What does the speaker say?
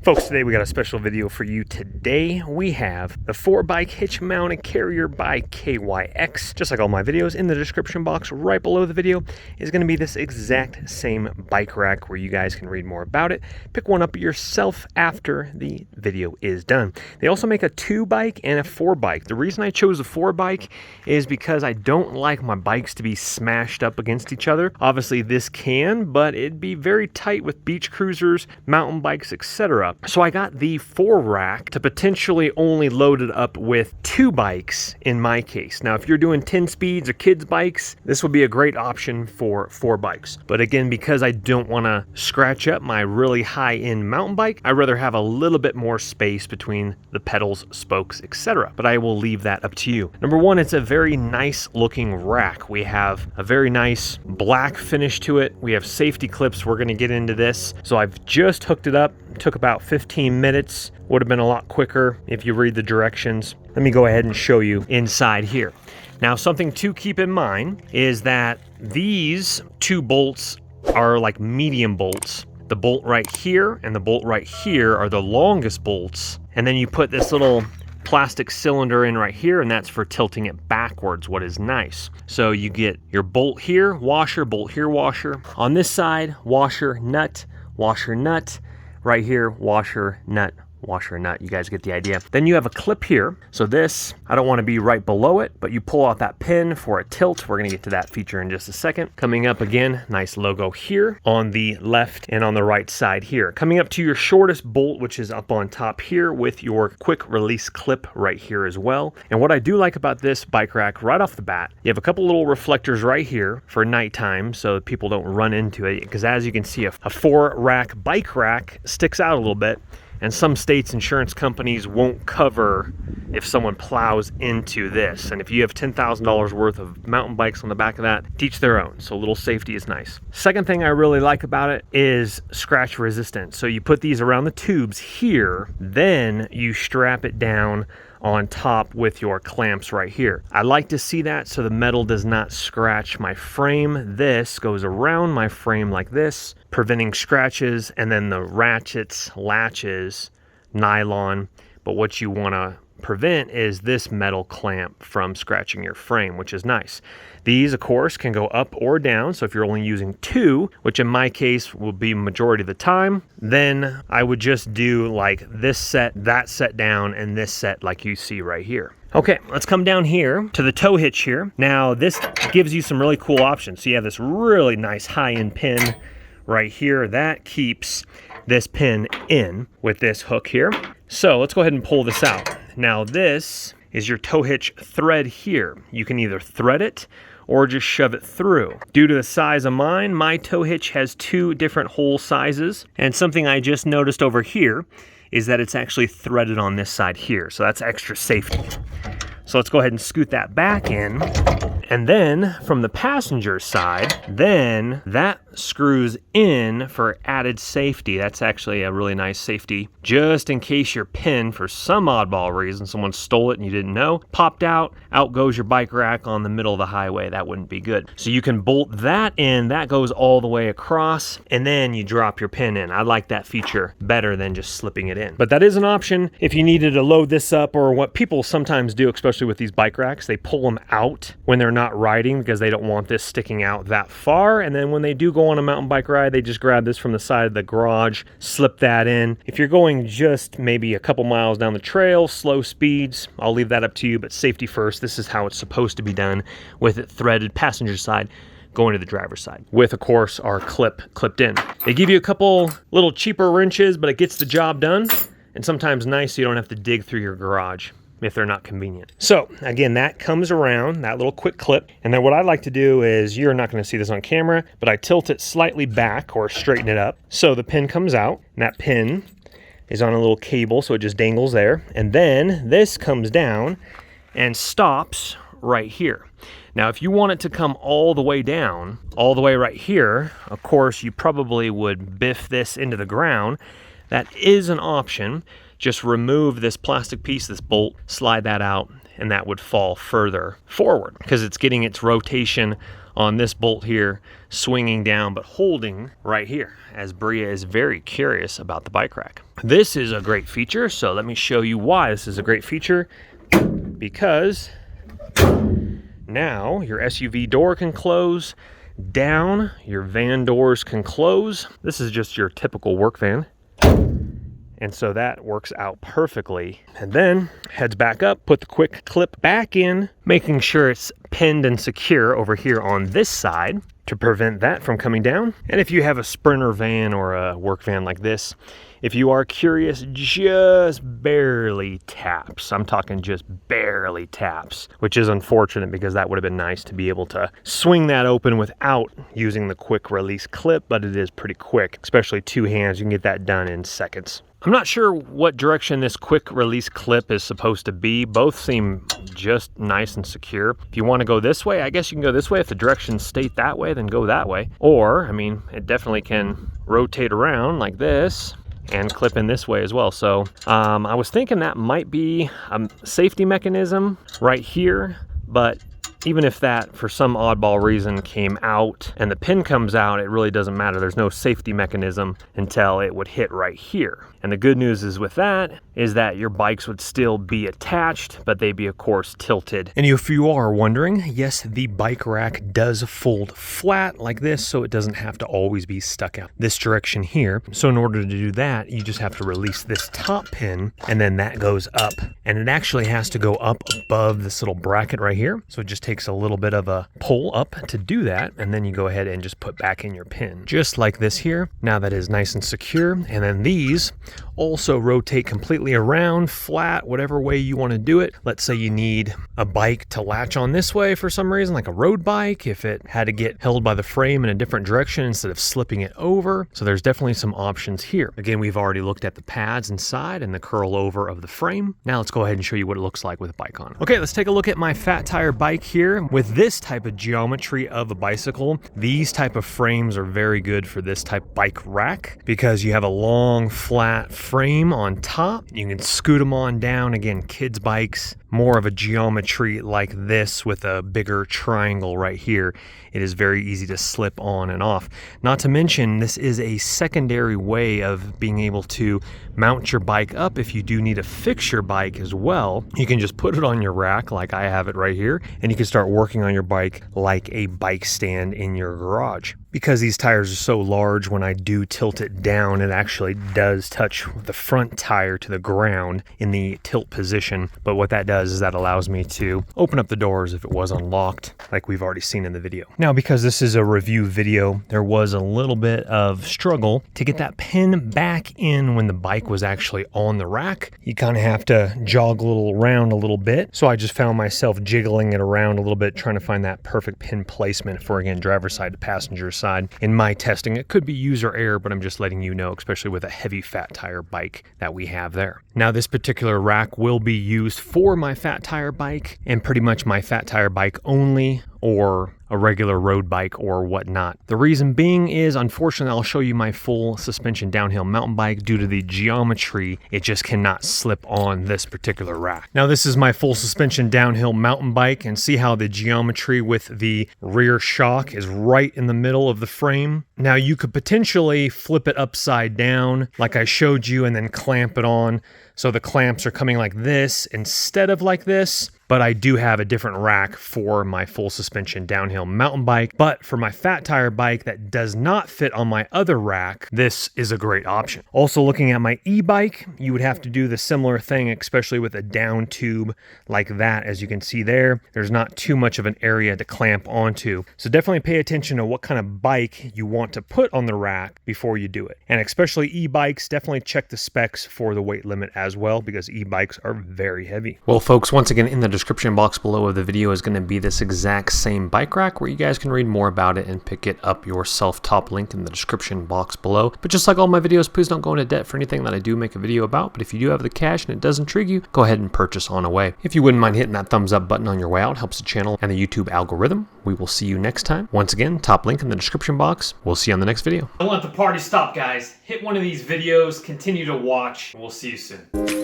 Folks, today we got a special video for you. Today we have the 4-bike hitch mounted carrier by KYX. Just like all my videos, in the description box right below the video is going to be this exact same bike rack where you guys can read more about it. Pick one up yourself after the video is done. They also make a 2-bike and a 4-bike. The reason I chose a 4-bike is because I don't like my bikes to be smashed up against each other. Obviously this can, but it'd be very tight with beach cruisers, mountain bikes, etc. So I got the 4-rack to potentially only load it up with 2 bikes in my case. Now, if you're doing 10 speeds or kids bikes, this would be a great option for 4 bikes. But again, because I don't want to scratch up my really high-end mountain bike, I'd rather have a little bit more space between the pedals, spokes, etc. But I will leave that up to you. Number one, it's a very nice looking rack. We have a very nice black finish to it. We have safety clips. We're going to get into this. So I've just hooked it up. It took about 15 minutes. Would have been a lot quicker if you read the directions. Let me go ahead and show you inside here. Now, something to keep in mind is that these 2 bolts are like medium bolts. The bolt right here and the bolt right here are the longest bolts. And then you put this little plastic cylinder in right here, and that's for tilting it backwards, what is nice. So you get your bolt here, washer, bolt here, washer. On this side, washer, nut, washer, nut. Right here, washer, nut, washer, nut. You guys get the idea. Then you have a clip here. So this, I don't want to be right below it, but you pull out that pin for a tilt. We're going to get to that feature in just a second. Coming up again, nice logo here on the left and on the right side here. Coming up to your shortest bolt, which is up on top here with your quick release clip right here as well. And what I do like about this bike rack right off the bat, you have a couple little reflectors right here for nighttime so that people don't run into it. Because as you can see, a 4-rack bike rack sticks out a little bit. And some states' insurance companies won't cover if someone plows into this. And if you have $10,000 worth of mountain bikes on the back of that, teach their own. So a little safety is nice. Second thing I really like about it is scratch resistant. So you put these around the tubes here, then you strap it down on top with your clamps right here. I like to see that so the metal does not scratch my frame. This goes around my frame like this, preventing scratches, and then the ratchets, latches, nylon. But what you want to prevent is this metal clamp from scratching your frame, which is nice. These, of course, can go up or down. So if you're only using 2, which in my case will be majority of the time, then I would just do like this set, that set down, and this set like you see right here. Okay, let's come down here to the tow hitch here. Now, this gives you some really cool options. So you have this really nice high-end pin right here that keeps this pin in with this hook here. So let's go ahead and pull this out. Now, this is your tow hitch thread here. You can either thread it or just shove it through. Due to the size of mine, my tow hitch has 2 different hole sizes. And something I just noticed over here is that it's actually threaded on this side here. So that's extra safety. So let's go ahead and scoot that back in. And then from the passenger side, then that screws in for added safety. That's actually a really nice safety. Just in case your pin, for some oddball reason, someone stole it and you didn't know, popped out goes your bike rack on the middle of the highway. That wouldn't be good. So you can bolt that in, that goes all the way across, and then you drop your pin in. I like that feature better than just slipping it in. But that is an option if you needed to load this up, or what people sometimes do, especially with these bike racks, they pull them out when they're not riding because they don't want this sticking out that far. And then when they do go on a mountain bike ride, they just grab this from the side of the garage, slip that in. If you're going just maybe a couple miles down the trail, slow speeds, I'll leave that up to you, but safety first. This is how it's supposed to be done, with it threaded passenger side going to the driver's side, with, of course, our clip clipped in. They give you a couple little cheaper wrenches, but it gets the job done, and sometimes nice so you don't have to dig through your garage if they're not convenient. So again, that comes around, that little quick clip. And then what I like to do is, you're not gonna see this on camera, but I tilt it slightly back or straighten it up. So the pin comes out, and that pin is on a little cable, so it just dangles there. And then this comes down and stops right here. Now, if you want it to come all the way down, all the way right here, of course, you probably would biff this into the ground. That is an option. Just remove this plastic piece, this bolt, slide that out, and that would fall further forward because it's getting its rotation on this bolt here, swinging down but holding right here, as Bria is very curious about the bike rack. This is a great feature, so let me show you why this is a great feature. Because now your SUV door can close down, your van doors can close. This is just your typical work van. And so that works out perfectly. And then heads back up, put the quick clip back in, making sure it's pinned and secure over here on this side to prevent that from coming down. And if you have a Sprinter van or a work van like this, if you are curious, just barely taps. I'm talking just barely taps, which is unfortunate because that would have been nice to be able to swing that open without using the quick release clip, but it is pretty quick, especially two hands. You can get that done in seconds. I'm not sure what direction this quick release clip is supposed to be. Both seem just nice and secure. If you want to go this way, I guess you can go this way. If the directions state that way, then go that way. Or, I mean, it definitely can rotate around like this and clip in this way as well. So I was thinking that might be a safety mechanism right here, but even if that for some oddball reason came out and the pin comes out, it really doesn't matter. There's no safety mechanism until it would hit right here. And the good news is with that is that your bikes would still be attached, but they'd be of course tilted. And if you are wondering, yes, the bike rack does fold flat like this, so it doesn't have to always be stuck out this direction here. So in order to do that, you just have to release this top pin, and then that goes up. And it actually has to go up above this little bracket right here. So it just takes a little bit of a pull up to do that, and then you go ahead and just put back in your pin. Just like this here. Now that is nice and secure. And then these also rotate completely around, flat, whatever way you want to do it. Let's say you need a bike to latch on this way for some reason, like a road bike, if it had to get held by the frame in a different direction instead of slipping it over. So there's definitely some options here. Again, we've already looked at the pads inside and the curl over of the frame. Now let's go ahead and show you what it looks like with a bike on it. Okay, let's take a look at my fat tire bike here. With this type of geometry of a bicycle, these type of frames are very good for this type of bike rack because you have a long, flat frame on top. You can scoot them on down. Again, kids' bikes, more of a geometry like this with a bigger triangle right here. It is very easy to slip on and off. Not to mention, this is a secondary way of being able to mount your bike up. If you do need to fix your bike as well, you can just put it on your rack like I have it right here, and you can start working on your bike like a bike stand in your garage. Because these tires are so large, when I do tilt it down, it actually does touch the front tire to the ground in the tilt position. But what that does is that allows me to open up the doors if it was unlocked, like we've already seen in the video. Now, because this is a review video, there was a little bit of struggle to get that pin back in when the bike was actually on the rack. You kind of have to jog a little around a little bit. So I just found myself jiggling it around a little bit, trying to find that perfect pin placement for, again, driver's side to passenger side. In my testing, it could be user error, but I'm just letting you know, especially with a heavy fat tire bike that we have there. Now, this particular rack will be used for my fat tire bike and pretty much my fat tire bike only, or a regular road bike or whatnot. The reason being is, unfortunately, I'll show you my full suspension downhill mountain bike. Due to the geometry, it just cannot slip on this particular rack. Now, this is my full suspension downhill mountain bike, and see how the geometry with the rear shock is right in the middle of the frame. Now, you could potentially flip it upside down like I showed you and then clamp it on. So the clamps are coming like this instead of like this. But I do have a different rack for my full suspension downhill mountain bike. But for my fat tire bike that does not fit on my other rack, this is a great option. Also, looking at my e-bike, you would have to do the similar thing, especially with a down tube like that. As you can see there, there's not too much of an area to clamp onto. So definitely pay attention to what kind of bike you want to put on the rack before you do it. And especially e-bikes, definitely check the specs for the weight limit as well, because e-bikes are very heavy. Well, folks, once again, in the description box below of the video is going to be this exact same bike rack where you guys can read more about it and pick it up yourself. Top link in the description box below. But just like all my videos, please don't go into debt for anything that I do make a video about. But if you do have the cash and it does intrigue you, go ahead and purchase on away. If you wouldn't mind hitting that thumbs up button on your way out, helps the channel and the YouTube algorithm. We will see you next time. Once again, top link in the description box. We'll see you on the next video. Don't let the party stop, guys. Hit one of these videos, continue to watch. We'll see you soon.